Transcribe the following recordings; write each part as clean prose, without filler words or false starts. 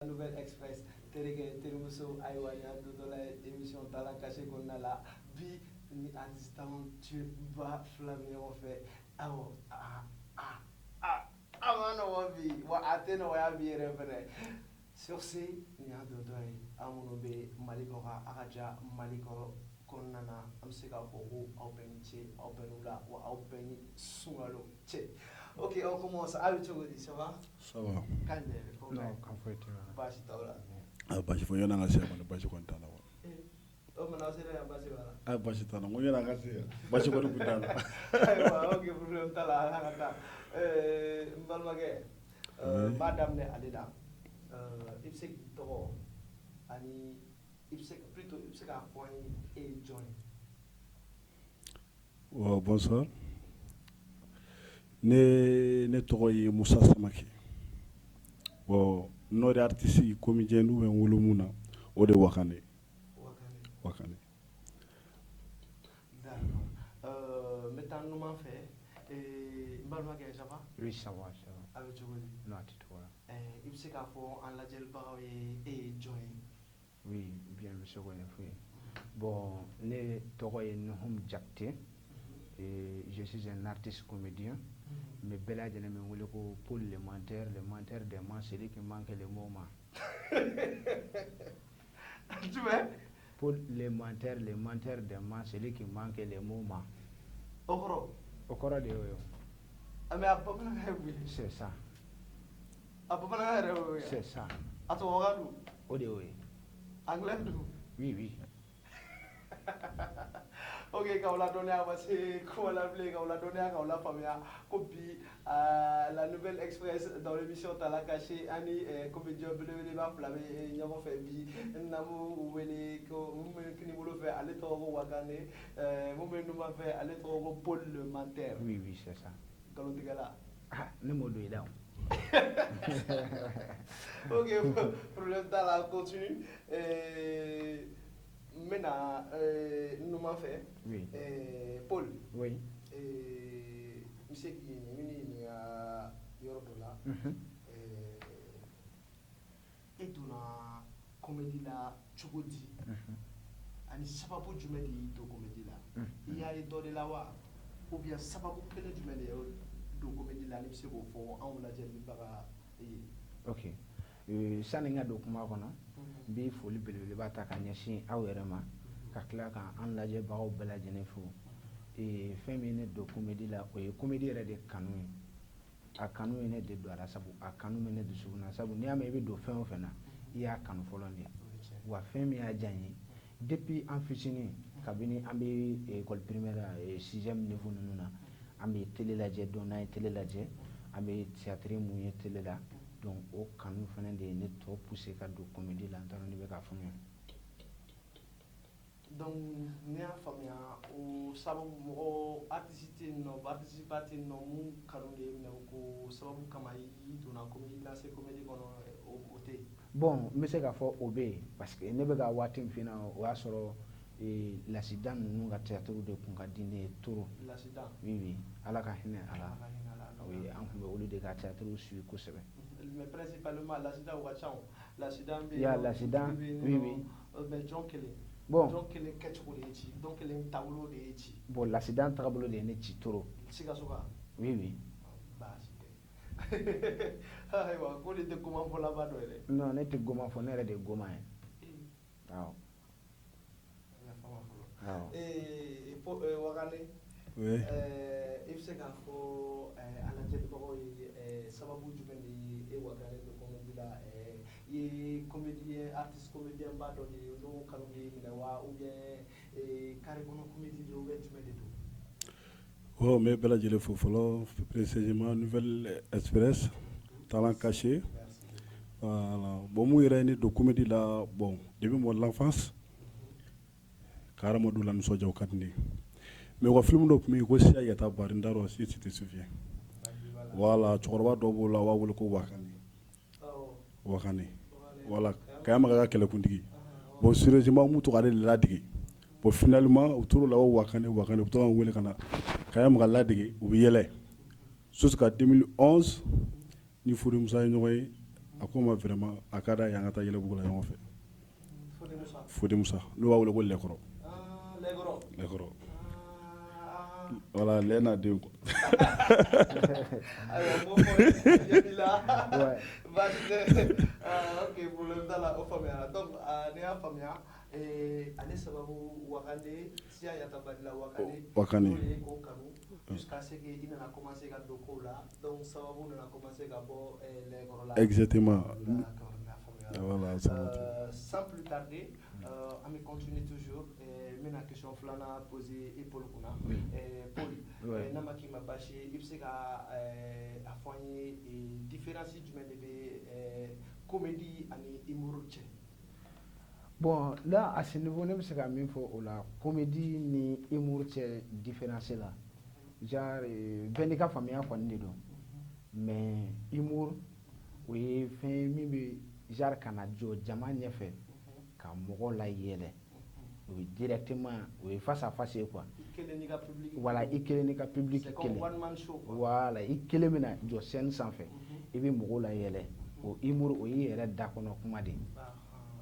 Nouvelle Express terege terimuso aiwanya dodola émission talent caché qu'on a là bi ni assistant tu vas flammer en fait awo amano wabi wa ateno wa bi refere sur ce ni a dodoi amuno be maliko ha akaja maliko konnana am se ka fo ko open che open ula wa open sungalo che. Ok, on commence. Ah, tu veux dire, ça va? Ça va. Calme, Non, comfortable. Bashi taula. Bashi fo yana ngasi amane bashi kontana wa. Oh, mana usira ya bashi wala. Bashi tana ngo yana ngasi. Bashi ko kutana. Aywa, ok, problem tala hangata. Mbalmage. Madame ne alida. Ipsek to ani ipsek plutôt ipsek a point et join. Bonsoir. Ne tɔgɔ ye Musa Samake. N'o de artiste comédien ou bien wolomu na o de Wakane. Wakane. D'accord. Maintenant nous m'en fait Mbalmage ça va? Oui, ça va, ça va. Avec Jogoli. Non, tu vois. Il se qu'a fait en la gel bar et join. Oui, bien, monsieur Gonefoué. Bon, ne tɔgɔ ye Nuhum Jakte. Je suis un artiste comédien. Mais Bella de me voulait pour le menteur des mains, celui qui manque le moment. Tu vois? Pour le menteur des mains, celui qui manque le moment. Okoro. Okoro de Oyo. Ah, mais à peu près, c'est ça. À peu près, c'est ça. À ton regard, Odeoé. Anglais, oui, oui. Ok, quand on l'a donné à passer, comment l'appeler, quand on l'a donné à quand on l'a famille, copie la Nouvelle Express dans l'émission Tala Caché, Annie, comédien, Belé, va flammer, n'y a pas fait bi, Namu, ou Wele, qui nous le fait, aller trop au Wakane, nous m'a fait aller trop au pôle menteur. Oui, oui, c'est ça. Quand on dit là. Ah, ne m'en dois là. Ok, problème Tala continue. Maintenant, nous m'en fait. Oui. Paul. Oui. Monsieur qui est venu à Yorodola. Et tout la comédie là, Chukudi. Ani sababu jumɛn de do comédie la. Il y a dɔ de la wa ou bien sababu kelen jumɛn de do comédie la ni bɛ se k'o fɔ anw lajɛlibaga ye. Ok. Sani n ka don kuma kɔnɔ. N bɛ foli belebeleba ta ka ɲɛsin aw yɛrɛ ma ka tila ka an lajɛbagaw bɛɛ lajɛlen fo fɛn min ne don comédie la o ye comédie yɛrɛ de kanu ye a kanu ye ne de don a la sabu a kanu bɛ ne dusukun na sabu n'i y'a mɛn i bɛ don fɛn o fɛn na i y'a kanu fɔlɔ de wa fɛn min y'a diya n ye depuis an fitinin kabini an bɛ école primaire sixième niveau ninnu na an bɛ télé lajɛ donc n'an ye télé lajɛ an bɛ théâtre mun ye télé la donc o kanu fana de ye ne tɔ poussé ka don comédie la n t'a dɔn ne bɛ k'a faamuya. Donc ne y'a faamuya o sababu mɔgɔ artiste nɔ mun kanu de ye minɛ ko sababu kama i donna comédie lase comédie kɔnɔ o tɛ yen. Bon n bɛ se k'a fɔ o bɛ yen parce que ne bɛ ka waati min f'i na o y'a sɔrɔ lasidan ninnu ka théâtre de tun ka di ne ye trop. Lasidan. oui oui ala ka hinɛ a la oui an tun bɛ olu de ka théâtre suit kosɛbɛ. Mais principalement lasidan o ka ca o lasidan bɛ yen. il y a lasidan oui oui. mais jɔn kelen. Bon jɔn kelen kɛcogo de ye ci jɔn kelen taabolo de ye ci. bon lasidan taabolo de ye ne ci trop. Sikaso kan. oui oui. baasi tɛ. ayiwa ko de tɛ goman fɔ laban dɔ yɛrɛ. non ne tɛ goman fɔ ne yɛrɛ de ye goman ye. awɔ. awɔ. Wakane. Oui. I bɛ se k'a fɔ a lajɛbagaw ye sababu jumɛn de ye e Wakane don comédie la i ye comédien artiste comédien ba dɔ de ye n'o kanu b'i minɛ wa ou bien carré kɔnɔ comédie de ou bien jumɛn de don. Mais bɛɛ lajɛlen fo fɔlɔ précisément Nouvelle Express Talent Caché. Voilà. Bon mun yɛrɛ ye ne don comédie la bon depuis mon enfance ka hadamadenw lanisɔndiya o ka di ne ye mais u ka film dɔ tun bɛ yen ko Siya Yata Bari n t'a dɔn si tu te souviens. Voilà cɛkɔrɔba dɔ b'o la u b'a wele ko Wakane. Wakane. Voilà Kaya Maga ka kɛlɛkuntigi. Bon sérieusement mun to k'ale ladege bon finalement u tor'o la o Wakane u bɛ to ka n wele ka na Kaya Maga ladege u bɛ yɛlɛ jusqu'à 2011 ni Fode Musa ye ɲɔgɔn ye a ko n ma vraiment a ka d'a ye an ka taa Yɛlɛbugu la ɲɔgɔn fɛ Fode Musa. n'u b'a wele ko lɛkɔrɔ Lɛkɔrɔ. voilà lɛ n'a den quoi Ayiwa n b'o fɔ ye la baasi tɛ ok problème t'a la o faamuyara donc ne y'a faamuya ale sababu Wakane Siya Yatabari la Wakane n'o ye ko kanu jusqu'à ce que i nana commencer ka don kow la donc sababu nana commencer ka bɔ lɛkɔrɔ la exactement voilà sans plus tarder on va continuer toujours maintenant question filanan poser épaule kunna Paul n'a ma k'i ma basi i bɛ se ka a fɔ an ye différence jumɛn de bɛ comédie ani humour cɛ. Bon là à ce niveau ne bɛ se ka min fɔ o la comédie ni humour cɛ différence la genre bɛɛ n'i ka faamuya kɔni de don mais humour o ye fɛn ye min bɛ genre kana jɔ jama ɲɛfɛ ka mɔgɔw la yɛlɛ o ye directement o ye face à face ye quoi voilà i kelen n'i ka public kelen voilà i kelen bɛna jɔ scène sanfɛ i bɛ mɔgɔw la yɛlɛ o humour o y'i yɛrɛ da kɔnɔ kuma de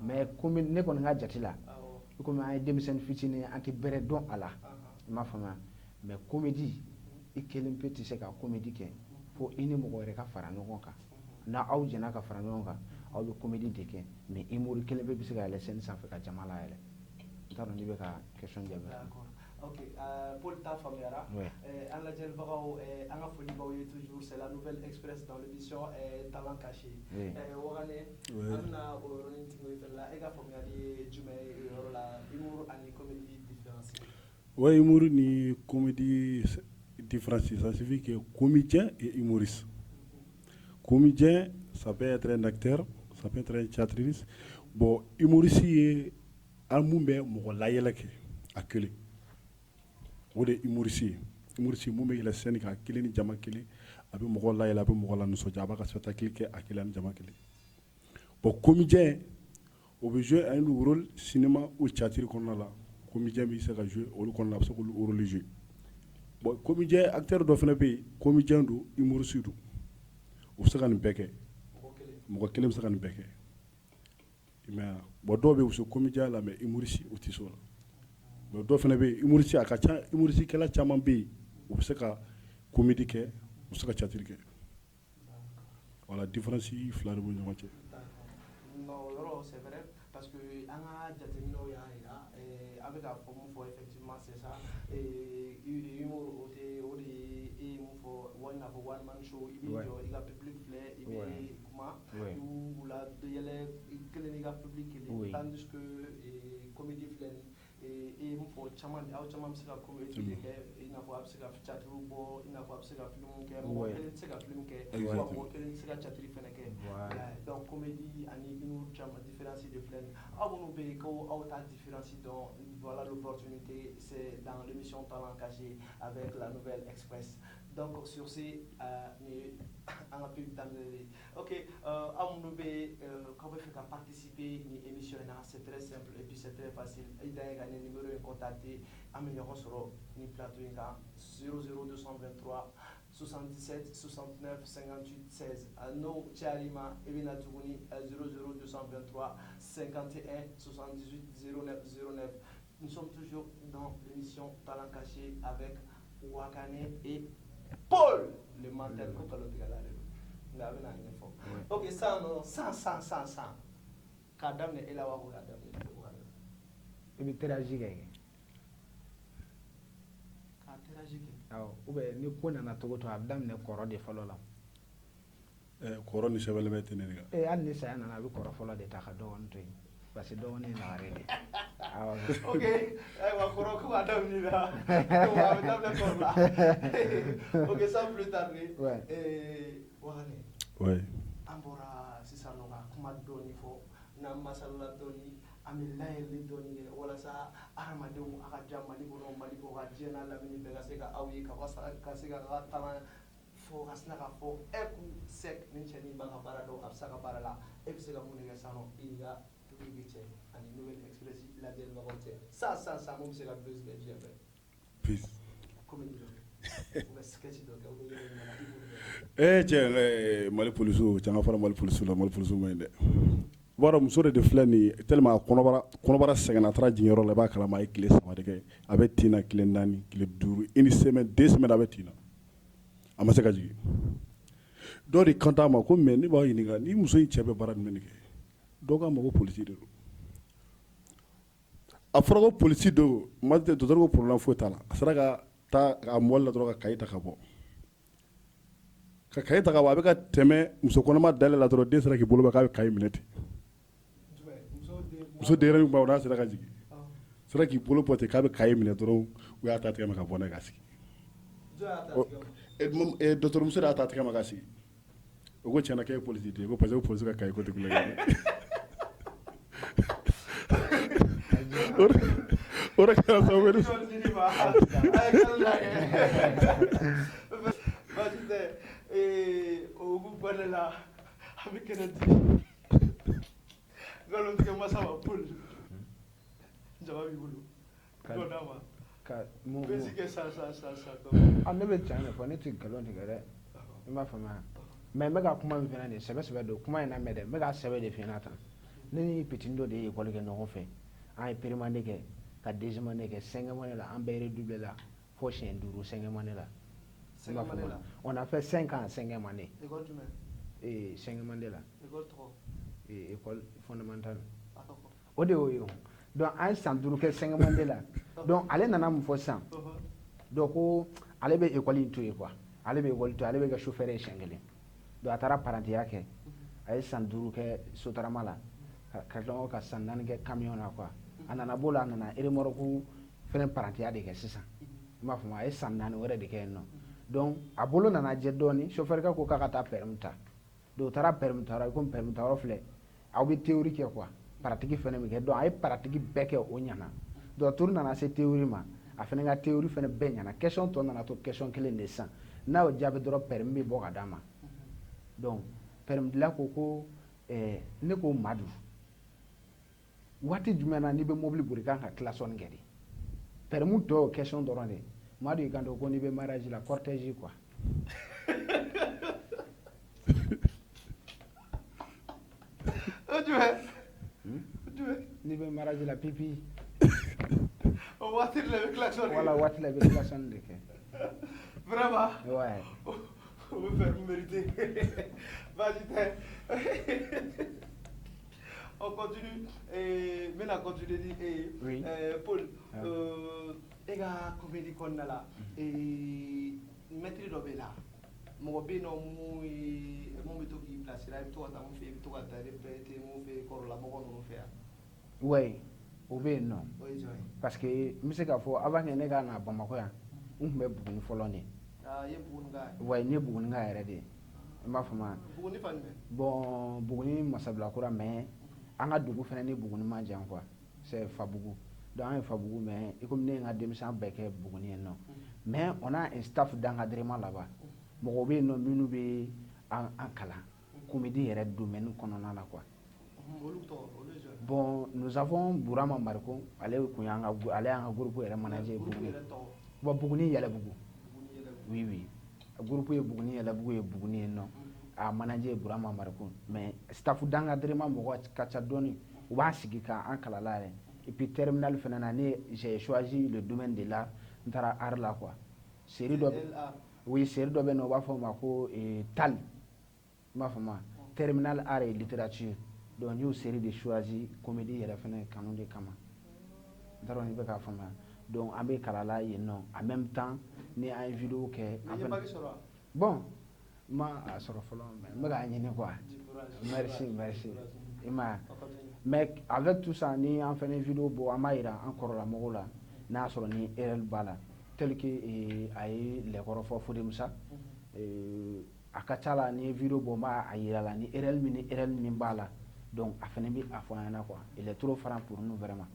mais comme ne kɔni ka jate la i komi an ye denmisɛnnin fitinin an tɛ bɛrɛ dɔn a la i m'a faamuya mais comédie i kelen pe tɛ se ka comédie kɛ fo i ni mɔgɔ wɛrɛ ka fara ɲɔgɔn kan n'aw jɛna ka fara ɲɔgɔn kan aw bɛ comédie de kɛ mais humour kelen pe bɛ se ka yɛlɛ scène sanfɛ ka jama la yɛlɛ n t'a dɔn n'i bɛ ka question jaabi. Ok, Paul ta faamuyara an lajɛlibagaw an ka foli b'aw ye toujours c'est la nouvelle express dans l'émission talent caché Wakane an bɛna o yɔrɔnin tigi fɛnɛ la e ka faamuyali ye jumɛn ye o yɔrɔ la humour ani comédie différence. Ouais, humour ni comédie différence ça signifie que comédien et humoriste. Comédien ça peut être un acteur, ça peut être un théâtriste. Bon, humoriste ye an mun bɛ mɔgɔ layɛlɛ kɛ a kelen o de humoriste mun bɛ yɛlɛ scène kan a kelen ni jama kelen a bɛ mɔgɔ layɛlɛ a bɛ mɔgɔ la nisɔndiya a b'a ka spectacle kɛ a kelen ni jama kelen bon comédien o bɛ jouer un rôle cinéma ou théâtre kɔnɔna la comédien bɛ se ka jouer olu kɔnɔna la a bɛ se k'olu rôle jouer bon comédien acteur dɔ fana bɛ yen comédien don humoriste don o bɛ se ka nin bɛɛ kɛ mɔgɔ kelen bɛ se ka nin bɛɛ kɛ mais bon dɔw bɛ uso comédien la mais humoriste o tɛ se o la mais dɔw fana bɛ yen humoriste a ka ca humoriste kɛla caman bɛ yen o bɛ se ka comédie kɛ o bɛ se ka théâtre kɛ voilà différence fila de b'u ni ɲɔgɔn cɛ. non o yɔrɔ c'est vrai parce que an ka jateminɛw y'a jira a bɛ ka fɔ mun fɔ effectivement c'est ça humour o de ye e ye mun fɔ i n'a fɔ one man show i bɛ jɔ i ka public filɛ i bɛ kuma u la yɛlɛ i kelen n'i ka public kelen tandis que comédie filɛ nin e ye mun fɔ caman aw caman bɛ se ka comédie de kɛ i n'a fɔ a bɛ se ka théâtre bɔ i n'a fɔ a bɛ se ka film kɛ mɔgɔ kelen tɛ se ka film kɛ wa mɔgɔ kelen tɛ se ka théâtre fana kɛ donc comédie ani humour caman différence de filɛ nin aw minnu bɛ yen ko aw t'a différence dɔn voilà l'opportunité c'est dans l'émission Talent Caché avec la Nouvelle Express. Donc sur ce ni an ka pub daminɛ ok aw minnu bɛ k'aw bɛ fɛ ka participer ni émission in na c'est très simple et puis c'est très facile i dan ye ka nin numéro in contacter an bɛ ɲɔgɔn sɔrɔ ni plateau in kan 00223 77 69 58 16 n'o cayal'i ma i bɛ na tuguni 00223 51 78 09 09. Nous sommes toujours dans l'émission Talent Caché avec Wakane et Paul, le mental. Ok, ça, non, 100. Kadam ne elawa ko kadam ne. I bɛ interagir kɛ. Ka interagir kɛ. Awɔ, ou bien ni ko nana cogo o cogo a bɛ daminɛ kɔrɔ de fɔlɔ la. kɔrɔ ni sɛbɛnni bɛ tɛnɛ de kan. Hali ni saya nana a bɛ kɔrɔ fɔlɔ de ta ka dɔgɔnin to yen parce que dɔgɔnin ye lagare de. Ok, ayiwa kɔrɔ ko ka daminɛ la, a bɛ daminɛ kɔrɔ la. Ok, sans plus tarder, Wakane. Oui. An bɔra sisan nɔ ka kuma dɔɔni fɔ n'an masalala dɔɔni an bɛ layɛlɛli dɔɔni kɛ walasa hadamadenw a ka diya Mali kɔnɔ Mali kɔ ka diɲɛ n'a lamini bɛɛ ka se ka aw ye ka se ka ka talent fɔ ka sina ka fɔ kun sec ni cɛ ni ban ka baara dɔn a bɛ se ka baara la e bɛ se ka mun de kɛ sisan nɔ i ka public cɛ ani Nouvelle Express lajɛlibagaw cɛ sisan mun bɛ se ka buzz kɛ diɲɛ bɛɛ. Peace. Comédie dɔ kɛ ou bien sketch dɔ kɛ ou bien yɛlɛ ɲɛna i b'o kɛ. cɛ Mali policiers canga fara Mali policiers la Mali policiers ma ɲi dɛ. Bɔra muso de filɛ nin ye tellement kɔnɔbara sɛgɛnna a taara jiginyɔrɔ la i b'a kalama a ye tile 3 de kɛ a bɛ tin na tile 4 tile 5 une semaine 2 semaines a bɛ tin na a ma se ka jigin dɔ de kan t'a ma ko mais ne b'a ɲininka ni muso in cɛ bɛ baara jumɛn de kɛ dɔ k'a ma ko policier de don a fɔra ko policier don docteur ko problème foyi t'a la a sera ka taa a mɔli la dɔrɔn ka cahier ta ka bɔ a bɛ ka tɛmɛ muso kɔnɔma dalen la dɔrɔn den sera k'i bolo bɔ k'a bɛ cahier minɛ ten muso denyɛrɛnin b'a n'a sera ka jigin sera k'i bolo bɔ ten k'a bɛ cahier minɛ dɔrɔn u y'a ta tigɛ ma ka bɔ n'a ye ka sigi docteur muso de y'a ta tigɛ ma ka sigi o ko tiɲɛna k'e ye policier de ye ko parce que ko policier ka cahier ko tɛ kulonkɛ ye o de kɛra sababu ye o bɛ la a bɛ kɛnɛ di nkalontigɛ masa ma Paul jaba b'i bolo dɔ d'a ma bɛ si kɛ sa ne bɛ tiɲɛ de fɔ ne tɛ nkalon tigɛ dɛ i m'a faamuya mais n bɛ ka kuma min fɛnɛ de sɛbɛ don kuma in na mɛn dɛ n bɛ ka sɛbɛ de f'i ɲɛna tan ne ni petini dɔ de ye école kɛ ɲɔgɔn fɛ an ye première année kɛ ka deuxième année kɛ cinquième année la an bɛɛ redoubler la fo siɲɛ 5 cinquième année la on a fait 5 ans cinquième année école jumɛn cinquième année la école tɔgɔ école fondamentale o de y'o ye donc an ye san 5 kɛ cinquième année la donc ale nana mun fɔ sisan donc ko ale bɛ école in to yen quoi ale bɛ école to yen ale bɛ kɛ chauffeur ye siɲɛ 1 donc a taara parantiya kɛ a ye san 5 kɛ sotarama la ka tila ka san 4 kɛ camion na quoi a nana b'o la a nana remorque fɛnɛ parantiya de kɛ sisan i m'a faamu a ye san 4 wɛrɛ de kɛ yen nɔ donc a bolo nana jɛ dɔɔni chauffeur kɛ ko k'a ka taa permis ta donc u taara permis ta yɔrɔ i komi permis ta yɔrɔ filɛ aw bɛ théorie kɛ quoi pratique fɛnɛ bɛ kɛ donc a ye pratique bɛɛ kɛ o ɲana donc turu nana se théorie ma a fɛnɛ ka théorie fɛnɛ bɛɛ ɲana question tɔ nana to question kelen de sisan n'a y'o jaabi dɔrɔn permis bɛ bɔ ka d'a ma donc permis dila ko ne ko Madu waati jumɛn na n'i bɛ mobili boli kan ka classoni kɛ de permis tɔ y'o question dɔrɔn de Madu y'i kan to ko n'i bɛ mariage la cortège quoi n'i bɛ mariage la pipi o waati la i bɛ classoni wala waati la i bɛ classoni de kɛ vraiment ouais o bɛ permis mérité baasi tɛ on continue n bɛna continuer ni oui Paul e ka comédie kɔnɔna la maître dɔ bɛ la mɔgɔ bɛ yen nɔ mun bɛ to k'i bilasira i bɛ to ka taa mun fɛ i bɛ to ka taa répéter mun fɛ kɔrɔlamɔgɔ ninnu fɛ yan ouais o bɛ yen nɔ o ye jɔn ye parce que n bɛ se k'a fɔ avant que ne ka na Bamakɔ yan n tun bɛ Buguni fɔlɔ de i ye Bugunika ye ouais n ye Bugunika yɛrɛ de ye i m'a faamuya Buguni fan jumɛn bon Buguni Masabilakura mais an ka dugu fɛnɛ ni Buguni man jan quoi c'est Fabugu donc an ye Fabugu mais i komi ne ye n ka denmisɛnya bɛɛ kɛ Buguni yen nɔ mais on a un staff d'encadrement là-bas mɔgɔw bɛ yen nɔ minnu bɛ an kalan comédie yɛrɛ domaine kɔnɔna la quoi olu tɔgɔ olu ye jɔn ye bon nous avons Burama Mariko ale kun y'an ka ale y'an ka groupe yɛrɛ manager Buguni bon Buguni Yɛlɛbugu oui oui groupe ye Buguni Yɛlɛbugu ye Buguni yen nɔ a manager ye Burama Mariko mais staff d'encadrement mɔgɔ ka ca dɔɔni u b'a sigi k'an kalala yɛrɛ et puis terminal fɛnɛ na ne j'ai choisi le domaine de l'art n taara art la quoi série dɔ oui série dɔ bɛ yen nɔ u b'a fɔ o ma ko TAL i m'a faamuya terminal art et littérature donc n y'o série de choisi comédie yɛrɛ fɛnɛ kanu de kama n t'a dɔn n'i bɛ k'a faamuya donc an bɛ kalala yen nɔ en même temps ni an ye vidéo kɛ an fɛnɛ bon n ma a sɔrɔ fɔlɔ mais n bɛ k'a ɲini quoi merci i m'a ye mais avec tout ça ni an fɛnɛ vidéo bɔ an b'a yira an kɔrɔlamɔgɔw la n'a y'a sɔrɔ ni RL b'a la tel que a ye lɛkɔrɔ fɔ Fode Musa a ka ca la ni ye vidéo bɔ n b'a yira la ni RL min b'a la donc a fɛnɛ bɛ a fɔ an ɲɛna quoi il est trop franc pour nous vraiment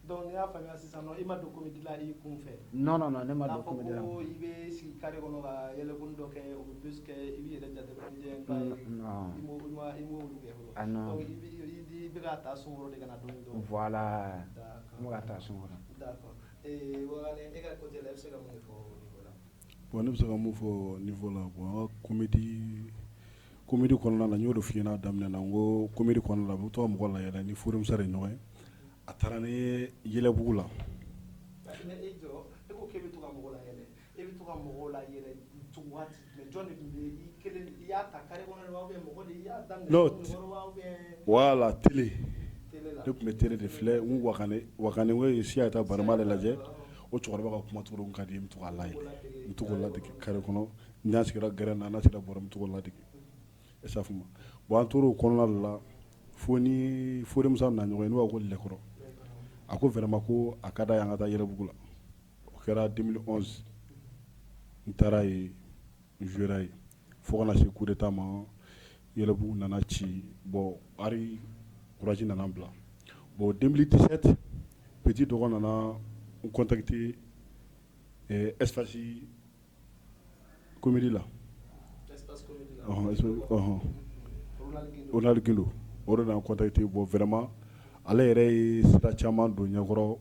donc n'i y'a faamuya sisan nɔ i ma don comédie la i kun fɛ non ne ma don comédie la ko i bɛ sigi carré kɔnɔ ka yɛlɛkoni dɔ kɛ o bɛ bus kɛ i b'i yɛrɛ jateminɛ ka i m'olu kɛ fɔlɔ donc i bɛ ka taa sunkɔrɔ de ka na dɔɔni dɔɔni voilà n bɛ ka taa sunkɔrɔ d'accord Wagane e ka côté la i bɛ se ka mun de fɔ o niveau la bon ne bɛ se ka mun fɔ o niveau la bon an ka comédie kɔnɔna na n y'o de f'i ɲɛna daminɛ na n ko comédie kɔnɔna la u bɛ to ka mɔgɔ layɛlɛ ni furumuso de ɲɔgɔn ye a taara ni ye Yɛlɛbugu la. mais e jɔ e ko k'e bɛ to ka mɔgɔw layɛlɛ e bɛ to ka mɔgɔw layɛlɛ waati mais jɔn de tun bɛ i kelen i y'a ta carré kɔnɔ de wa ou bien mɔgɔ de i y'a daminɛ kɔnɔ wa ou bien. voilà télé télé la ne tun bɛ télé de filɛ n wakane ko ye siya ta barama de lajɛ o cɛkɔrɔba ka kuma cogo ka di n bɛ to k'a layɛlɛ n bɛ to k'o ladege carré kɔnɔ n'a sigira gɛrɛn na n'a sigira bɔrɛ n bɛ to k'o ladege e ça fama bon an tor'o kɔnɔna de la fo ni furumuso na ɲɔgɔn ye n'o b'a ko lɛkɔrɔ a ko vraiment ko a ka d'a ye an ka taa Yɛlɛbugu la o kɛra 2011 n taara yen n jouera yen fo kana se coup d'état ma Yɛlɛbugu nana ci bon hali courage nana n bila bon 2017 petit dɔgɔ nana n contacter espace comédie la Ronald Guindo o de nana contacter bon vraiment ale yɛrɛ ye sira caman don ɲɛkɔrɔ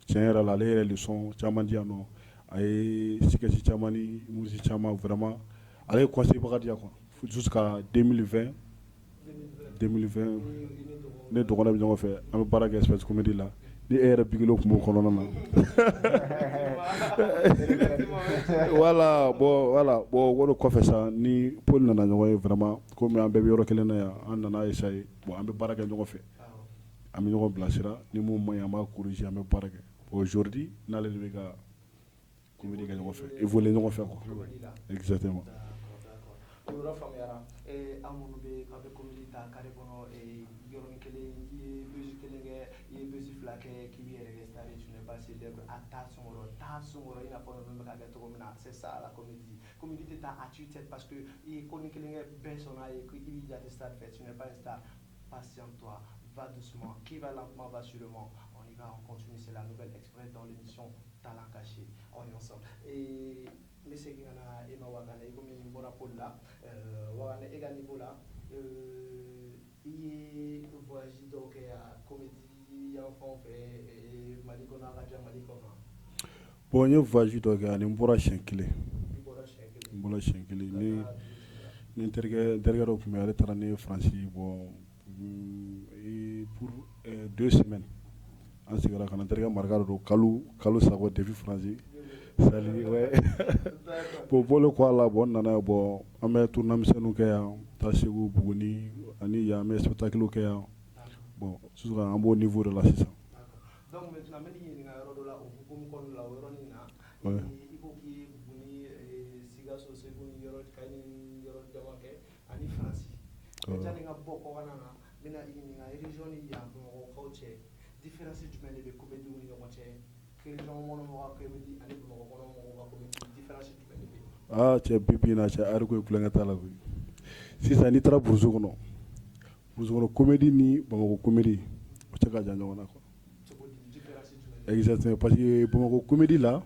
tiɲɛ yɛrɛ la ale yɛrɛ leçon caman di yan nɔ a ye sketch caman ni musique caman vraiment ale ye conseil baga di yan quoi jusqu'à 2020 ne dɔgɔnin bɛ ɲɔgɔn fɛ an bɛ baara kɛ espace comédie la ni e yɛrɛ bigilo tun b'o kɔnɔna na voilà bon o de kɔfɛ sa ni Paul nana ɲɔgɔn ye vraiment komi an bɛɛ bɛ yɔrɔ kelen na yan an nana essayer bon an bɛ baara kɛ ɲɔgɔn fɛ an bɛ ɲɔgɔn bilasira ni mun man ɲi an b'a corriger an bɛ baara kɛ aujourd'hui n'ale de bɛ ka comédie kɛ ɲɔgɔn fɛ évoluer ɲɔgɔn fɛ quoi exactement. o yɔrɔ faamuyara an minnu bɛ k'aw bɛ comédie ta carré kɔnɔ yɔrɔnin kelen i ye beusi kelen kɛ i ye beusi fila kɛ k'i b'i yɛrɛ kɛ star ye tu n'es pas célèbre a t'a sɔngɔrɔ i n'a fɔ ninnu bɛ ka kɛ cogo min na c'est ça la comédie tɛ taa à tue-tête parce que i ye ko ni kelen kɛ bɛɛ sɔnna ye k'i b'i jate star fɛ tu n'es pas une star patiente-toi va doucement qui va lentement va sûrement on y va on continue c'est la Nouvelle Express dans l'émission Talent Caché on est ensemble et n bɛ segin ka na e ma Wakane i komi n bɔra Paul la Wakane e ka niveau la i ye voyage dɔw kɛ yan comédie yan fanw fɛ Mali kɔnɔ a ka jan Mali kɔnɔ. bon n ye voyage dɔ kɛ ani n bɔra siɲɛ kelen ni n terikɛ dɔ tun bɛ ale taara ni Faransi bon pour 2 semaines an seginna ka na n terikɛ maraka de don Kalu Sakɔ depuis Faransi sali ouais bon bɔlen kɔ a la bon n nana bon an bɛ tournoi misɛnninw kɛ yan taa Segu Buguni ani yan an bɛ spectacle kɛ yan bon sisan an b'o niveau de la sisan. donc maintenant n bɛ n'i ɲininka yɔrɔ dɔ la o hukumu kɔnɔna la o yɔrɔnin na i ko k'i ye Buguni Sikaso Segu ni yɔrɔ Kayi ni yɔrɔ caman kɛ ani Faransi yani n ka bɔ kɔkan na n bɛna i ɲininka région ni yan Bamakɔkaw cɛ différence jumɛn de bɛ comédie ni ɲɔgɔn cɛ région kɔnɔ mɔgɔw ka comédie ani Bamakɔ kɔnɔ mɔgɔw ka comédie différence jumɛn de bɛ yen. cɛ bi na cɛ ari ko ye kulonkɛ t'a la koyi sisan n'i taara burusi kɔnɔ comédie ni Bamakɔ comédie o cɛ ka jan ɲɔgɔn na quoi exactement parce que Bamakɔ comédie la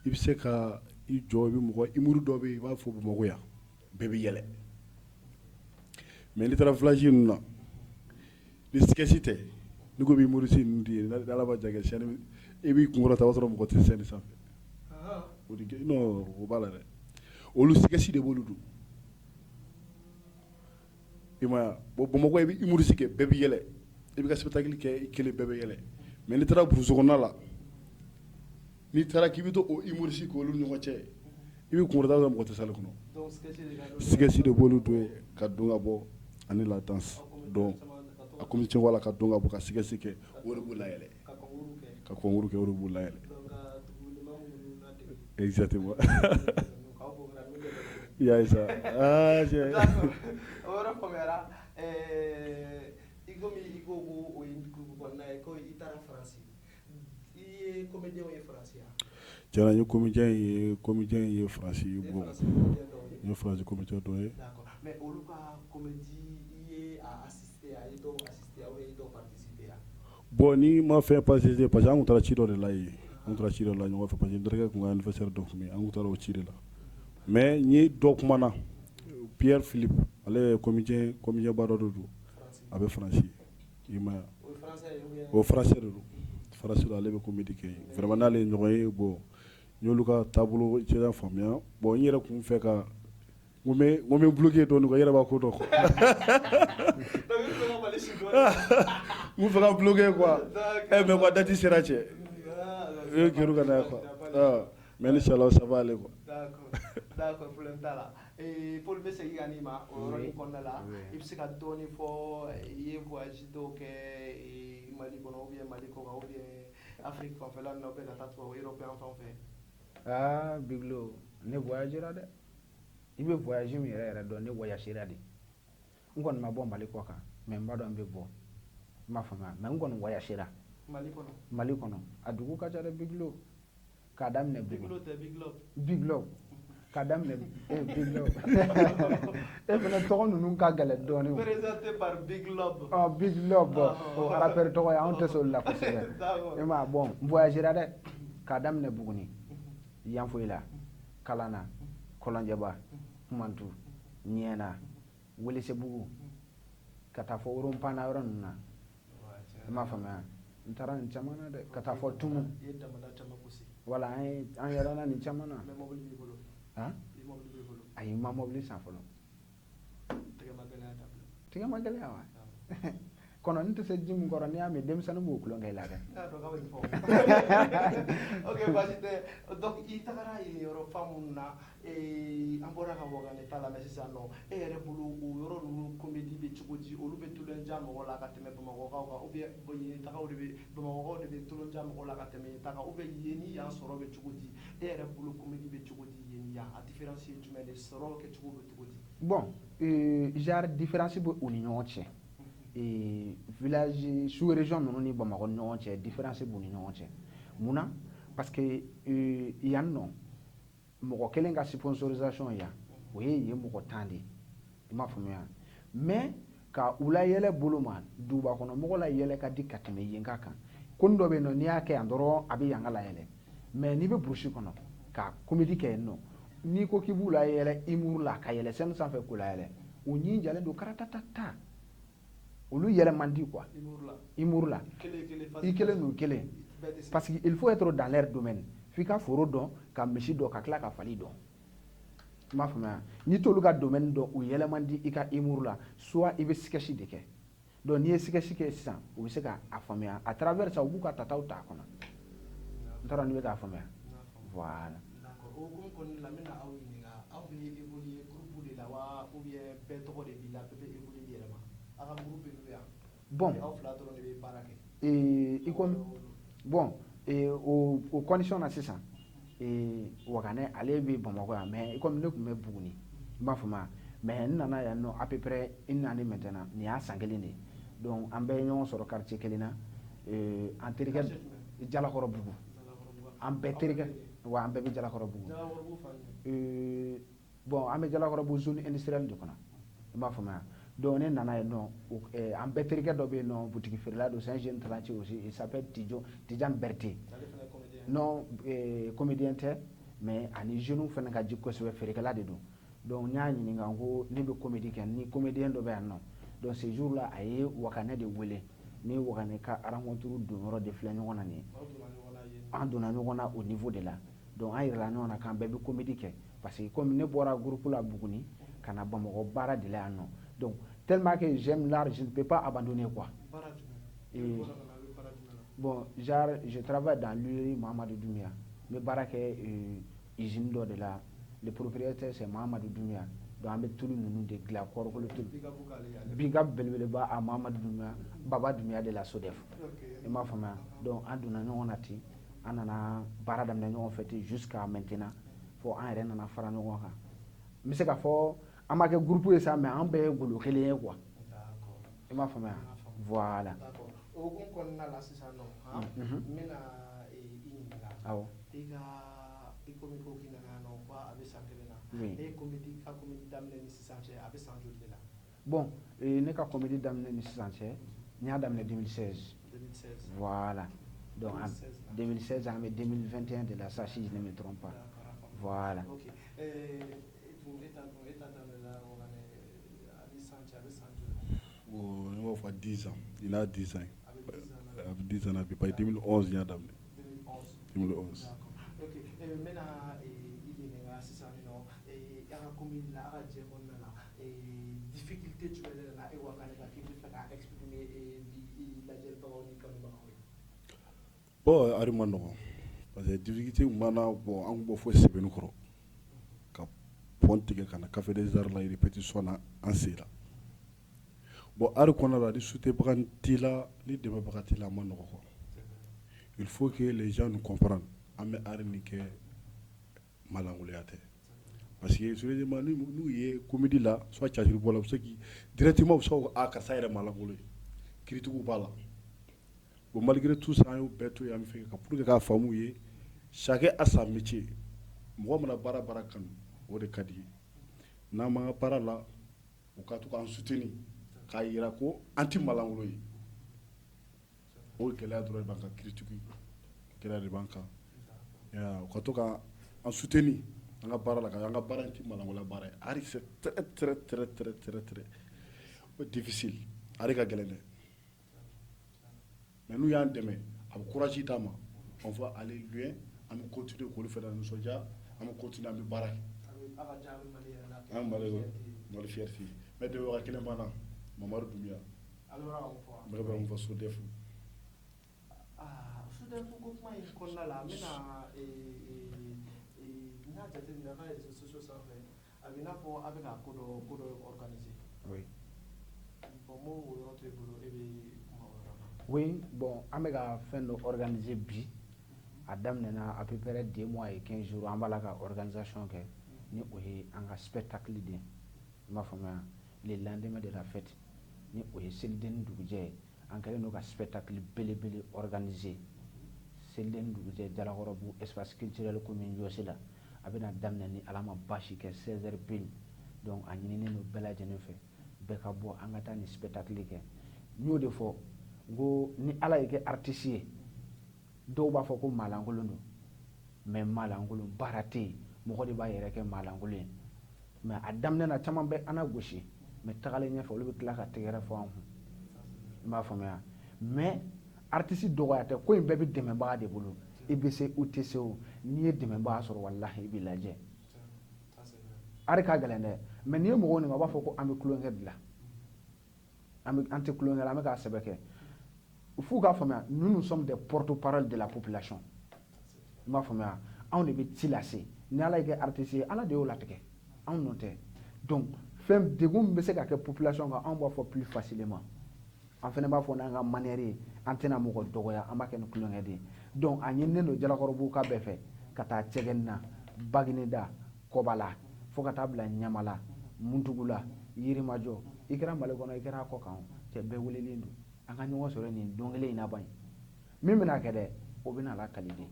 i bɛ se ka i jɔ i bɛ mɔgɔ humour dɔ bɛ yen i b'a fɔ Bamakɔ yan bɛɛ bɛ yɛlɛ mais n'i taara village ninnu na ni sketch tɛ ni ko bɛ humoriste ninnu de ye n'Ala ma jan kɛ scène i b'i kunkɔrɔta o b'a sɔrɔ mɔgɔ tɛ scène sanfɛ non o b'a la dɛ olu sketch de b'olu don i ma ye bon Bamakɔ i bɛ humoriste kɛ bɛɛ bɛ yɛlɛ i bɛ ka spectacle kɛ i kelen bɛɛ bɛ yɛlɛ mais n'i taara burusi kɔnɔna la n'i taara k'i bɛ to o humoriste k'olu ni ɲɔgɔn cɛ i bɛ kunkɔrɔta sɔrɔ mɔgɔ tɛ salle kɔnɔ sketch de b'olu don ye ka don ka bɔ ani la danse donc a comédien wala ka don ka bɔ ka sketch kɛ o de b'u layɛlɛ ka concours kɛ o de b'u layɛlɛ exactement i y'a ye sa cɛ o yɔrɔ faamuyara i komi i ko ko o ye groupe kɔnɔna ye ko i taara Faransi i ye comédien ye Faransi yan. tiɲɛna n ye comédien ye Faransi bon n ye Faransi comédien dɔ ye. d'accord mais olu ka comédie i ye a assister a ye dɔw assister ou bien i ye dɔw participer a. bon ni ma fɛn participer parce que an tun taara ci dɔ de la yen an taara ci dɔ la ɲɔgɔn fɛ parce que n terikɛ tun ka anniversaire dɔ tun bɛ yen an tun taara o ci de la mais n ye dɔ kumana Pierre Philippe ale ye comédien ba dɔ de don a bɛ Faransi i ma ye o français de don ale bɛ comédie kɛ yen vraiment n'ale ye ɲɔgɔn ye bon n y'olu ka taabolo cɛya faamuya bon n yɛrɛ kun fɛ ka n bɛ bloqué dɔɔni quoi i yɛrɛ b'a ko dɔn quoi n fɛ ka bloqué quoi mais quoi date sera cɛ e gɛrɛ ka na quoi mais inchallah ça va aller quoi. D'accord problème t'a la Paul bɛ segin ka n'i ma o yɔrɔnin kɔnɔna la i bɛ se ka dɔɔni fɔ i ye voyage dɔw kɛ Mali kɔnɔ ou bien Mali kɔ kan ou bien Afrique fanfɛla ninnu na ou bien ka taa tubabu Européen fan fɛ. Biglo ne voyagera dɛ i bɛ voyage min yɛrɛ dɔn ne voyagera de n kɔni ma bɔ Mali kɔ kan mais n b'a dɔn n bɛ bɔ n m'a faamuya mais n kɔni voyagera Mali kɔnɔ a dugu ka ca dɛ Biglo k'a daminɛ Big Love k'a daminɛ Big Love e fana tɔgɔ ninnu ka gɛlɛn dɔɔni présenté par Big Love Big Love o rappeur tɔgɔ ye anw tɛ s'olu la kosɛbɛ e ma bon n voyagera dɛ k'a daminɛ Buguni Yanfoyila Kalana Kɔlɔnjɛba Kumantu Ɲɛna Welesebugu ka taa fɔ Worompana yɔrɔ ninnu na i m'a faamuya n taara nin caman na dɛ ka taa fɔ Tumu wala an yɛlɛla nin caman na ayi n ma mobili san fɔlɔ tigɛ ma gɛlɛya wa kɔnɔ n tɛ se ji min kɔrɔ n'i y'a min denmisɛnnin b'o tulonkɛ i la dɛ ok baasi tɛ donc i tagara yen yɔrɔ fa minnu na an bɔra ka Wagane ta lamɛn sisan nɔ e yɛrɛ bolo o yɔrɔ ninnu comédie bɛ cogo di olu bɛ tulonja mɔgɔ la ka tɛmɛ Bamakɔkaw kan ou bien yen tagaw de bɛ Bamakɔkaw de bɛ tulonja mɔgɔ la ka tɛmɛ yen taga ou bien yen ni yan sɔrɔ bɛ cogo di e yɛrɛ bolo comédie bɛ cogo di yen ni yan a différence ye jumɛn de sɔrɔ kɛcogo bɛ cogo di. bon genre différence bɛ u ni ɲɔgɔn cɛ village sous région ninnu ni Bamakɔ ni ɲɔgɔn cɛ différence b'u ni ɲɔgɔn cɛ munna parce que yan nɔ mɔgɔ kelen ka sponsorisation yan o ye yen mɔgɔ 10 de i m'a faamuya mais ka u la yɛlɛ bolo ma duguba kɔnɔ mɔgɔ la yɛlɛ ka di ka tɛmɛ yen ka kan ko dɔ bɛ yen nɔ n'i y'a kɛ yan dɔrɔn a bɛ yan ka la yɛlɛ mais n'i bɛ brousse kɔnɔ ka comédie kɛ yen nɔ n'i ko k'i b'u la yɛlɛ humour la ka yɛlɛ scène sanfɛ k'u la yɛlɛ u ɲi jalen don karatatata olu yɛlɛ man di quoi humour la i kelen n'u kelen parce que il faut être dans leur domaine f'i ka foro dɔn ka misi dɔn ka tila ka fali dɔn i m'a faamuya n'i t'olu ka domaine dɔn u yɛlɛ man di i ka humour la soit i bɛ sketch de kɛ donc n'i ye sketch kɛ sisan u bɛ se ka a faamuya à travers ça u b'u ka tataw ta a kɔnɔ n t'a dɔn n'i bɛ k'a faamuya voilà. o hukumu kɔnɔna la n bɛna aw ɲininka aw bɛ évoluer groupe de la wa ou bien bɛɛ tɔgɔ de b'i la bɛɛ bɛ évoluer i yɛrɛ ma aw ka groupe bɛ yan bon aw fila dɔrɔn de bɛ baara kɛ. i comme bon o condition na sisan Wagane ale bɛ Bamakɔ yan mais i comme ne tun bɛ Buguni i m'a faamuya mais n nana yan nɔ à peu près une année maintenant nin y'a san kelen de ye donc an bɛɛ ye ɲɔgɔn sɔrɔ quartier kelen na an terikɛ Jalakɔrɔbugu an bɛɛ terikɛ wa an bɛɛ bɛ Jalakɔrɔbugu bon an bɛ Jalakɔrɔbugu zone industrielle de kɔnɔ i m'a faamuya donc ne nana yen nɔ an bɛɛ terikɛ dɔ bɛ yen nɔ boutique feerela don c'est un jeune talentueux aussi il s'appelle Tijan Berté non comédien tɛ mais ani jeunes fana ka ji kosɛbɛ feerekɛla de don donc n y'a ɲininka n ko ne bɛ comédie kɛ ni comédien dɔ bɛ yan nɔ donc ce jour là a ye Wagane de wele ne Wagane ka rencontre don yɔrɔ de filɛ ɲɔgɔn na nin ye an donna ɲɔgɔn na au niveau de la donc an yirala ɲɔgɔn na k'an bɛɛ bɛ comédie kɛ parce que comme ne bɔra groupe la Buguni ka na Bamakɔ baara de la yan nɔ donc tellement que j'aime l'art je ne peux pas abandonner quoi. Bon genre je travaille dans l'huilerie Mahamadou Doumbia n bɛ baara kɛ usine dɔ de la le propriétaire c'est Mahamadou Doumbia donc an bɛ tulu ninnu de dilan kɔɔrikolo tulu big up belebeleba a Mahamadou Doumbia Baba Doumbia de la SODEF i m'a faamuya donc an donna ɲɔgɔn na ten an nana baara daminɛ ɲɔgɔn fɛ ten jusqu'à maintenant fo an yɛrɛ nana fara ɲɔgɔn kan n bɛ se k'a fɔ an ma kɛ groupe ye sa mais an bɛɛ ye golo kelen ye quoi i m'a faamuya voilà. o hukumu kɔnɔna la sisan nɔ n bɛna i ɲininka i komi ko k'i nana yan nɔ ko a bɛ san kelen na e ye comédie daminɛ ni sisan cɛ a bɛ san joli de la. bon ne ka comédie daminɛ ni sisan cɛ n y'a daminɛ 2016 voilà donc 2016 an bɛ 2021 de la ça si je ne me trompe pas voilà. ok e t'a daminɛ la a bɛ san cɛ a bɛ san joli. bon ne b'a fɔ 10 ans il a 10 ans. A bɛ 10 ans na bi 2011 n y'a daminɛ 2011. ok Maintenant, il est là, c'est ça, non, et à la commune, là, à la Djemon, là, et difficulté, tu veux dire, là, et Wakana, qui peut faire exprimer la Djemon, comme bon ari man nɔgɔ parce que difficulté mana bon an bɔ fo sɛbɛnni kɔrɔ ka pɔn tigɛ ka na café des arts la répétition na an sera bon ari kɔnɔna la ni soutenbaga t'i la ni dɛmɛbaga t'i la a man nɔgɔ quoi il faut que les gens nous comprennent an bɛ ari nin kɛ malangoloya tɛ parce que sérieusement n'u ye comédie la soit cɛsiri bɔ la u bɛ se k'i directement u bɛ se k'o a karisa yɛrɛ malangolo ye critiques b'a la bon malgré tout ça an y'o bɛɛ to yen an bɛ fɛ ka pour que k'a faamu ye chacun a sa métier mɔgɔ mana baara kanu o de ka di ye n'an m'an ka baara la u ka to k'an soutenir k'a yira ko an tɛ malangolo ye o gɛlɛya dɔrɔn de b'an kan critique gɛlɛya de b'an kan u ka to k'an soutenir an ka baara la an ka baara in tɛ malangoloya baara ye ari c'est très difficile ari ka gɛlɛn dɛ mais n'u y'an dɛmɛ a bɛ courage d'an ma on va aller loin an bɛ continuer k'olu fana nisɔndiya an bɛ continuer an bɛ baara kɛ an bɛ mali fierté mais dɛmɛbaga kelen b'an na mamadu dunbiya n bɛ ka mun fɔ SODEF SODEF ko kuma in kɔnɔna la n bɛna n'a jateminɛ a ka réseaux sociaux sanfɛ a bɛ i n'a fɔ a bɛ ka ko dɔ organiser bon m'o yɔrɔ to i bolo e bɛ kuma o yɔrɔ kan. Oui, bon, an bɛ ka fɛn dɔ organiser bi a daminɛna à peu près 2 mois et 15 jours an b'a la ka organisation kɛ ni o ye an ka spectacle de ye i m'a faamuya le lendemain de la fête ni o ye selidenni dugujɛ ye an kɛlen don ka spectacle belebele organiser selidenni dugujɛ jalakɔrɔbugu espace culturel commune Yɔsi la a bɛna daminɛ ni ala ma baasi kɛ 16h pile donc a ɲininen don bɛɛ lajɛlen fɛ bɛɛ ka bɔ an ka taa ni spectacle kɛ n y'o de fɔ n ko ni ala ye kɛ artiste ye dɔw b'a fɔ ko maalankolon don mais maalankolon baara tɛ yen mɔgɔ de b'a yɛrɛ kɛ maalankolon ye mais a daminɛ na caman bɛ an na gosi mais tagalen ɲɛfɛ olu bɛ tila ka tɛgɛrɛ fɔ an kun i m'a faamuya mais artiste dɔgɔya tɛ ko in bɛɛ bɛ dɛmɛbaga de bolo i bɛ se u tɛ se o n'i ye dɛmɛbaga sɔrɔ walahi i bɛ lajɛ ari ka gɛlɛn dɛ mais n'i ye mɔgɔw ɲininka u b'a fɔ ko an bɛ tulonkɛ dilan an tɛ tulonkɛ la an bɛ k'a sɛbɛn kɛ f'u k'a faamuya nous sommes des porte-parole de la population i m'a faamuya anw de bɛ ci lase ni ala ye kɛ artiste ye ala de y'o latigɛ anw nɔ tɛ donc fɛn degun min bɛ se ka kɛ population kan anw b'a fɔ plus facilement an fana b'a fɔ n'an ka manière ye an tɛna mɔgɔ dɔgɔya an b'a kɛ ni tulonkɛ de ye donc a ɲininen don jalakɔrɔbugu ka bɛɛ fɛ ka taa cɛgɛni na bagineda kɔbala fo ka taa bila ɲamala muntugula yirimajɔ i kɛra mali kɔnɔ i kɛra a kɔ kan cɛ bɛɛ welelen don an ka ɲɔgɔn sɔrɔ nin don kelen in na ban min bɛna kɛ dɛ o bɛna la kali de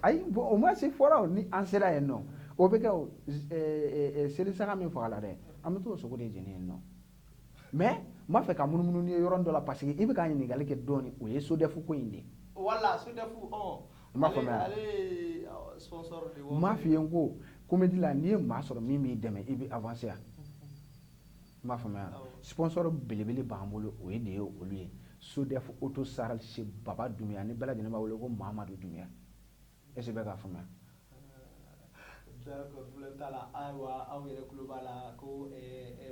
ayi bon o ma se fɔra ni an sera yen nɔ o bɛ kɛ selisaga min fagala dɛ an bɛ t'o sogo de jeni yen nɔ mais n b'a fɛ ka munumunu ni ye yɔrɔnin dɔ la parce que i bɛ ka ɲininkali kɛ dɔɔnin o ye SODEF ko in de wala SODEF n b'a faamuya n m'a f'i ye n ko comédie la n'i ye maa sɔrɔ min b'i dɛmɛ i bɛ avancer n m'a faamuya sponsor belebele b'an bolo o ye de ye olu ye SODEF auto saral chez Baba Dumbuya ni bɛɛ lajɛlen b'a wele ko Mamadu Dumbuya est-ce que bɛɛ k'a faamuya d'accord problème t'a la ayiwa aw yɛrɛ tulo b'a la ko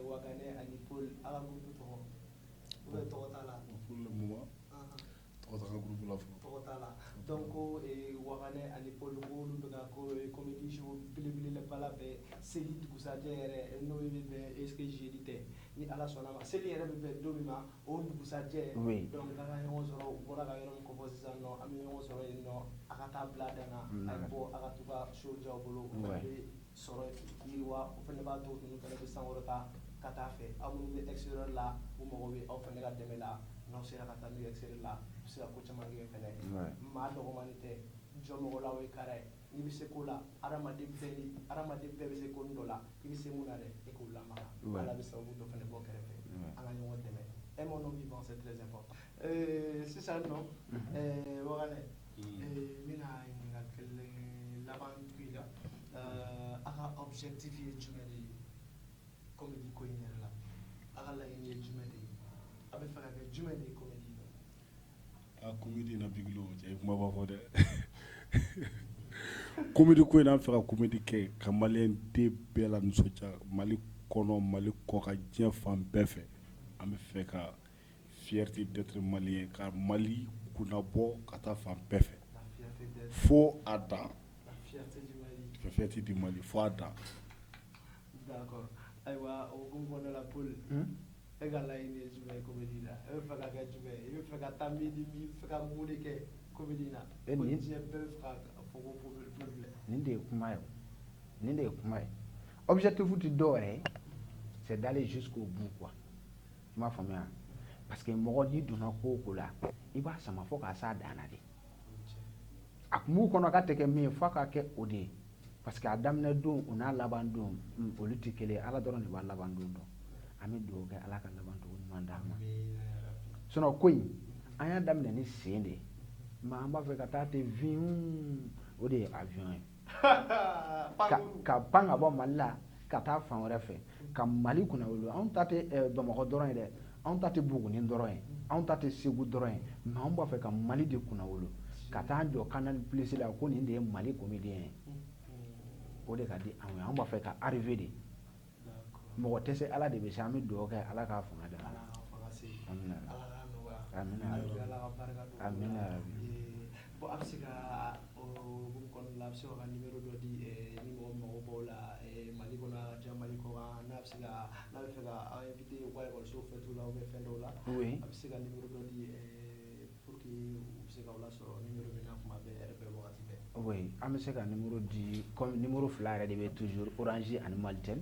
Wakane ani Paul a ka groupe tɔgɔ ou bien tɔgɔ t'a la pour le moment tɔgɔ t'a ka groupe la fɔlɔ tɔgɔ t'a la donc ko Wakane ani Paul ko olu bɛ ka ko comédie show belebele bala bɛɛ seli dugusajɛ yɛrɛ n'o bɛ bɛn est-ce que jeudi tɛ ni ala sɔnna ma seli yɛrɛ bɛ bɛn don min ma o dugusajɛ donc an ka ɲɔgɔn sɔrɔ u bɔra ka yɔrɔ min kofɔ sisan nɔ an bɛ ɲɔgɔn sɔrɔ yen nɔ a ka taa bila dan na a ye bɔ a ka to ka show jɔ aw bolo o fana bɛ sɔrɔ yiriwa o fana b'a to ninnu fana bɛ sankɔrɔta ka taa fɛ aw minnu bɛ extérieur la u mago bɛ aw fana ka dɛmɛ la n'aw sera ka taa n'u ye extérieur la u bɛ se ka ko caman kɛ fana maa dɔgɔmani tɛ jɔ mɔgɔ la o ye kara ye n'i bɛ se ko la adamaden bɛɛ bɛ se ko dɔ la i bɛ se mun na dɛ e k'o lamaga ala bɛ sababu dɔ fana bɔ kɛrɛfɛ an ka ɲɔgɔn dɛmɛ un moment vivant c'est très important sisan nɔ Wakane n bɛna ɲininkali kelen laban tugu i la a ka objectif ye jumɛn de ye comédie ko in yɛrɛ la a ka laɲini ye jumɛn de ye a bɛ fɛ ka kɛ jumɛn de ye comédie la comédie na biglo je kuma ba fo de comédie ko ina fɛ ka comédie kɛ ka malien de bɛɛ la nisɔndiya Mali kɔnɔ Mali kɔ ka diɲɛ fan bɛɛ fɛ an bɛ fɛ ka fierté d'être malien ka Mali kunnabɔ ka taa fan bɛɛ fɛ fo a dan la fierté du Mali fo a dan. D'accord. Ayiwa o hukumu kɔnɔna la Paul e ka laɲini ye jumɛn ye comédie la e bɛ fɛ ka kɛ jumɛn ye i bɛ fɛ ka taa min ni min fɛ ka mun de kɛ comédie la ko diɲɛ bɛɛ bɛ fɛ ka fɔ ko Paul filɛ nin de ye kuma ye nin de ye kuma ye objectif ti dɔ wɛrɛ ye c'est d'aller jusqu'au bout quoi i m'a faamuya parce que mɔgɔ n'i donna ko o ko la i b'a sama fo k'a s'a dan na de a kun b'u kɔnɔ k'a tɛ kɛ min ye f'a ka kɛ o de ye parce que a daminɛ don o n'a laban don olu tɛ kelen ye Ala dɔrɔn de b'a laban don dɔn an bɛ dugawu kɛ Ala ka laban cogo ɲuman d'an ma sinon ko in an y'a daminɛ ni sen de ye mais an b'a fɛ ka taa ten viun o de ye avion ye ka pan ka bɔ Mali la ka taa fan wɛrɛ fɛ ka Mali kunna wolo anw ta tɛ Bamakɔ dɔrɔn ye dɛ anw ta tɛ Buguni dɔrɔn ye anw ta tɛ Segu dɔrɔn ye mais anw b'a fɛ ka Mali de kunna wolo ka taa jɔ Canal Plus la ko nin de ye Mali comédien ye o de ka di anw ye anw b'a fɛ ka arriver de mɔgɔ tɛ se Ala de bɛ se an bɛ dugawu kɛ Ala k'a fanga d'an ma amina bon a bɛ se ka o hukumu kɔnɔna la a bɛ se ka numéro dɔ di ni mɔgɔ mago b'o la Mali kɔnɔ a ka diya Mali kɔ kan n'a bɛ se ka n'a bɛ fɛ ka aw invité u ka école fêtes la ou bien fɛn dɔw la a bɛ se ka numéro dɔ di pour que u bɛ se ka o lasɔrɔ numéro min na kuma bɛɛ heure bɛɛ wagati bɛɛ. Oui an bɛ se ka numéro di comme numéro fila yɛrɛ de bɛ toujours Orange ani Malitel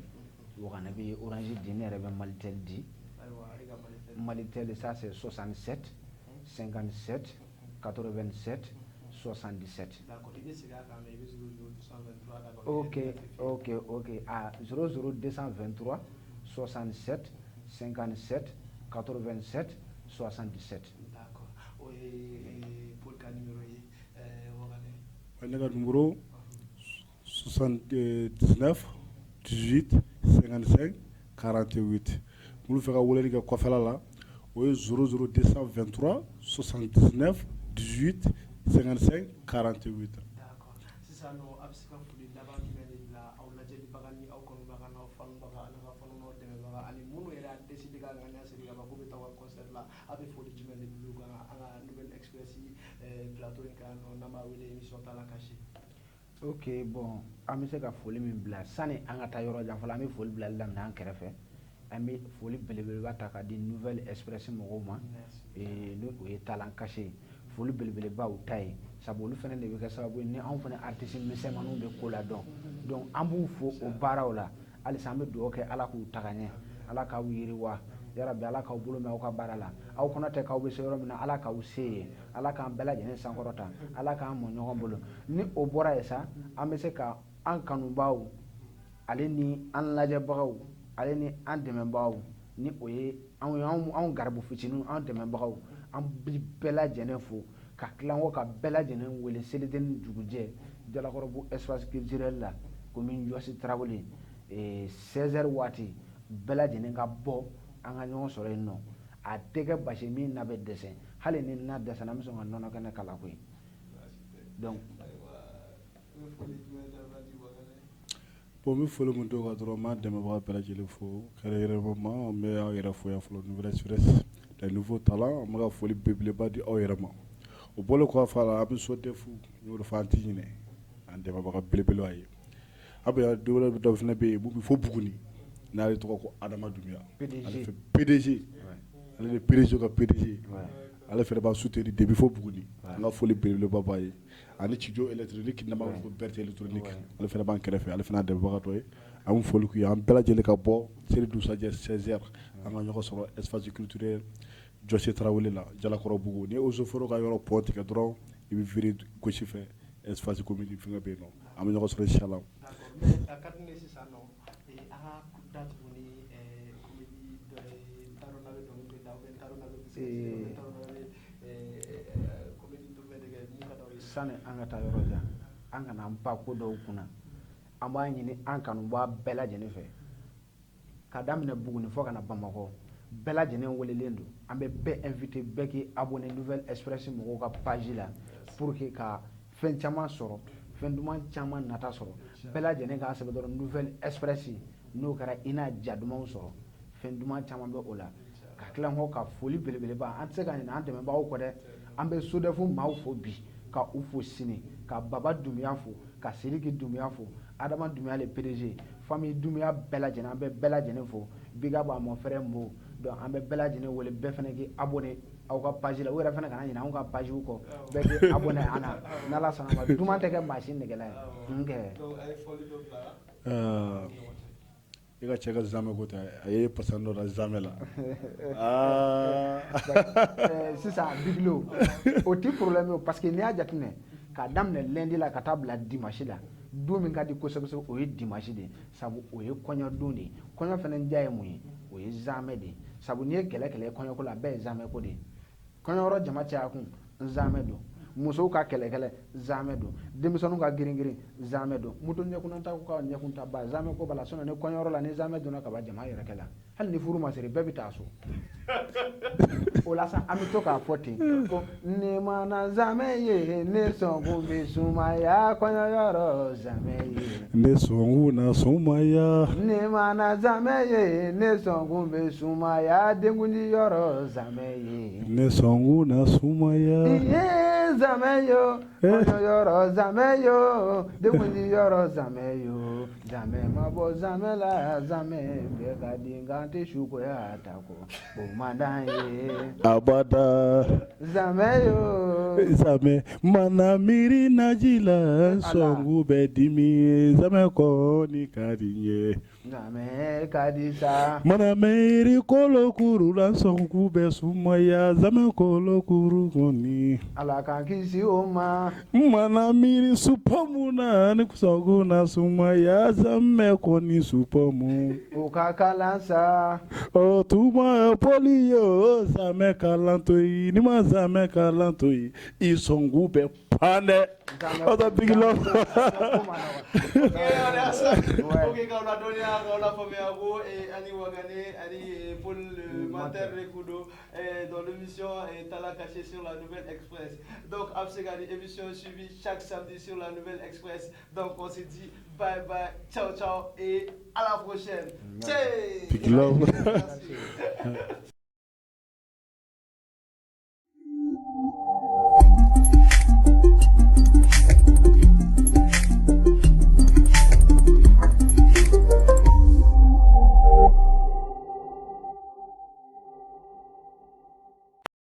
o kana bɛ Orange di ne yɛrɛ bɛ Malitel di Malitel ça c'est 67 57 87 77. Ok. À 00223 67 57 87 77. D'accord. Pour quel numéro ne ka numéro 79 18 55 48 mulu fɛ ka weleli kɛ kɔfɛla la o ye 00223 79 18 55 48. D'accord. Sisan nɔ a bɛ se ka foli laban jumɛn de bila aw lajɛlibaga ni aw kɔnɔbaga n'aw fanubaga ani ka fanu n'aw dɛmɛbaga ani minnu yɛrɛ y'a décidé ka ŋaniya siri ka ban k'u bɛ taa u ka concert la a bɛ foli jumɛn de bila u kan an ka Nouvelle Express plateau in kan n'an b'a wele émission Tala Kasi. Ok bon an bɛ se ka foli min bila sani an ka taa yɔrɔ jan fɔlɔ an bɛ foli bilali daminɛ an kɛrɛfɛ an bɛ foli belebeleba ta ka di Nouvelle Express mɔgɔw ma n'o ye Talan Kasi ye foli belebeleba u ta ye sabu olu fana de bɛ kɛ sababu ye ni anw fana artiste misɛnmaninw bɛ ko la dɔn donc an b'u fo o baaraw la halisa an bɛ dugawu kɛ Ala k'u taga ɲɛ Ala k'aw yiriwa yarabi Ala k'aw bolo mɛn aw ka baara la aw kɔnɔ tɛ k'aw bɛ se yɔrɔ min na Ala k'aw se ye Ala k'an bɛɛ lajɛlen sankɔrɔta Ala k'an mɔ ɲɔgɔn bolo ni o bɔra yen sa an bɛ se ka an kanubaw ale ni an lajɛbagaw ale ni an dɛmɛbagaw ni o ye anw garibu fitininw an dɛmɛbagaw an bɛ bɛɛ lajɛlen fo ka tila ko ka bɛɛ lajɛlen wele selite ni dugujɛ Jalakɔrɔbugu espace culturel la commune Josi Tarawele 16h waati bɛɛ lajɛlen ka bɔ an ka ɲɔgɔn sɔrɔ yen nɔ a tɛ kɛ basi min na bɛ dɛsɛ hali ni na dɛsɛra an bɛ sɔn ka nɔnɔ kɛnɛ kala koyi donc bon n bɛ foli min d'o kan dɔrɔn n b'a dɛmɛbaga bɛɛ lajɛlen fo kɛrɛnkɛrɛnnellement n bɛ aw yɛrɛ fo yan fɔlɔ Nouvelle Express les nouveaux talents an bɛ ka foli belebeleba di aw yɛrɛ ma o bɔlen kɔfɛ a la an bɛ SODEF n y'o de fɔ an tɛ ɲinɛ an dɛmɛbaga belebele a ye a bɛ dɔ fana bɛ yen mun bɛ fɔ Buguni n'ale tɔgɔ ko Adama Dunbiya PDG ale de PDG ka PDG ale fana b'a soutenir depuis fo Buguni an ka foli belebeleba b'a ye ani Studio électronique n'an b'a fɔ ko Berthe électronique ale fana b'an kɛrɛfɛ ale fana dɛmɛbaga dɔ ye an bɛ foli k'u ye an bɛɛ lajɛlen ka bɔ seli dugusajɛ 16h an ka ɲɔgɔn sɔrɔ espace culturel Josi Tarawele la Jalakɔrɔbugu ni Osoforo ka yɔrɔ pont tigɛ dɔrɔn i bɛ viri gauche fɛ espace commune fɛngɛ bɛ yen nɔ an bɛ ɲɔgɔn sɔrɔ inchallah. Mais a ka di ne ye sisan nɔ an ka da tuguni comédie dɔ ye n t'a dɔn n'a bɛ dɔnkili da ou bien n t'a dɔn n'a bɛ comédie dɔ bɛ kɛ mun ka d'aw ye. Sani an ka taa yɔrɔ jan an kana an pan ko dɔw kunna an b'a ɲini an kanubaga bɛɛ lajɛlen fɛ ka daminɛ Buguni fo ka na Bamakɔ bɛɛ lajɛlen welelen don an bɛ bɛɛ invité bɛɛ k'i abonné Nouvelle Express mɔgɔw ka page la pour que ka fɛn caman sɔrɔ fɛn duman caman nata sɔrɔ bɛɛ lajɛlen k'a sɛbɛn dɔrɔn Nouvelle Express n'o kɛra i n'a ja dumanw sɔrɔ fɛn duman caman bɛ o la ka tila kɔ ka foli belebeleba an tɛ se ka ɲinɛ an dɛmɛbagaw kɔ dɛ an bɛ SODEF maaw fo bi ka u fo sini ka Baba Dunbiya fo ka Sidiki Dunbiya fo Adama Dunbiya le PDG famille Dunbiya bɛɛ lajɛlen an bɛ bɛɛ lajɛlen fo big up à mon frère Mo donc an bɛ bɛɛ lajɛlen wele bɛɛ fana k'i abonné aw ka page la u yɛrɛ fana kana ɲinɛ anw ka page kɔ bɛɛ k'i abonné an na n'Ala sɔnna ma duman tɛ kɛ mansi nɛgɛla ye nkɛ i ka cɛ ka zamɛ ko tɛ a ye pasan dɔ da zamɛ la sisan bigilo o ti problème ye parce que n'i y'a jateminɛ k'a daminɛ lundi la ka taa bila dimanche la don min ka di kosɛbɛ o ye dimanche de ye sabu o ye kɔɲɔdon de ye kɔɲɔ fana diya ye mun ye o ye zamɛ de ye sabu n'i ye kɛlɛ kɛlɛ kɔɲɔko la a bɛɛ ye zamɛ ko de ye kɔɲɔyɔrɔ jama caya kun zamɛ don musow ka kɛlɛ zamɛ don denmisɛnninw ka girin zamɛ don moto ɲɛkuntaw ka ɲɛkunta ba zamɛ ko b'a la sinon ni kɔɲɔyɔrɔ la ni zamɛ donna ka ban jama yɛrɛ kɛla hali ni furu ma siri bɛɛ bɛ taa so o la sa an bɛ to k'a fɔ ten ko ne mana zamɛ ye ne sɔnkun bɛ sumaya kɔɲɔyɔrɔ zamɛ ye ne sɔnkun na sumaya ne mana zamɛ ye ne sɔnkun bɛ sumaya denkundi yɔrɔ zamɛ ye ne sɔnkun na sumaya iye zamɛ yo kɔɲɔyɔrɔ zamɛ yo denkundi yɔrɔ zamɛ yo zamɛ ma bɔ zamɛ la zamɛ bɛɛ ka di nka n tɛ sukoya ta ko o man d'an ye abada zamɛ yo zamɛ mana miiri naji la sɔnkun bɛ dimi zamɛ kɔni ka di n ye zamɛ ka di sa mana miiri kolokuru la sɔnkun bɛ sumaya zamɛ kolokuru kɔni ala k'an kisi o ma mana miiri supamu na ni sɔnkun na sumaya zamɛ kɔni supamu o ka kalan sa o tuma poli yo zamɛ kalan to yi ni ma zamɛ kalan to yi i sɔnkun bɛ pan dɛ ɔtɔ big love ok ka la dɔnniya ka la faamuya ko ani Wagane ani Paul Mater Rekudo dans l'émission Talent Caché sur la Nouvelle Express. Donc à ce gars émission suivie chaque samedi sur la Nouvelle Express. Donc on se dit bye bye, ciao ciao et à la prochaine. Big love.